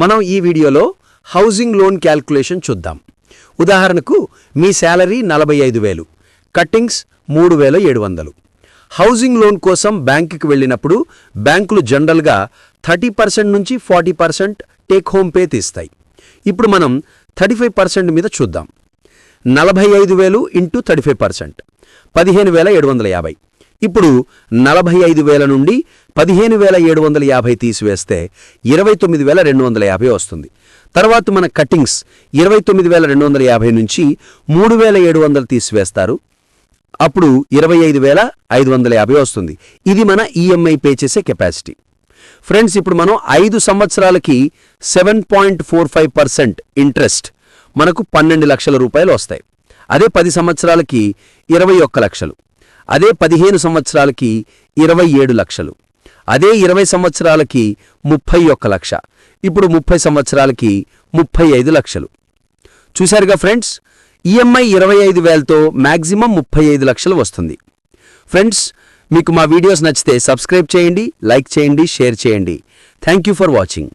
మనం ఈ వీడియోలో హౌసింగ్ లోన్ క్యాల్కులేషన్ చూద్దాం. ఉదాహరణకు మీ శాలరీ 45,000, కట్టింగ్స్ 3,700. హౌసింగ్ లోన్ కోసం బ్యాంకుకి వెళ్ళినప్పుడు బ్యాంకులు జనరల్గా 30% నుంచి 40% టేక్ హోమ్ పే తీస్తాయి. ఇప్పుడు మనం 35% మీద చూద్దాం. 45,000 ఇంటూ 35% 15,750. ఇప్పుడు 45,000 నుండి 15,750 తీసివేస్తే 29,250 వస్తుంది. తర్వాత మన కట్టింగ్స్ 29,250 నుంచి 3,700 తీసివేస్తారు. అప్పుడు 25,550 వస్తుంది. ఇది మన ఈఎంఐ పే చేసే కెపాసిటీ. ఫ్రెండ్స్, ఇప్పుడు మనం 5 సంవత్సరాలకి 7.45% ఇంట్రెస్ట్ మనకు 12 లక్షల రూపాయలు వస్తాయి. అదే 10 సంవత్సరాలకి 21 లక్షలు. అదే 15 సంవత్సరాలకి 27 లక్షలు. అదే 20 సంవత్సరాలకి 31 లక్ష. ఇప్పుడు 30 సంవత్సరాలకి 35 లక్షలు. చూశారుగా ఫ్రెండ్స్, ఈఎంఐ 25,000తో మ్యాక్సిమం 35 లక్షలు వస్తుంది. ఫ్రెండ్స్, మీకు మా వీడియోస్ నచ్చితే సబ్స్క్రైబ్ చేయండి, లైక్ చేయండి, షేర్ చేయండి. Thank you for watching.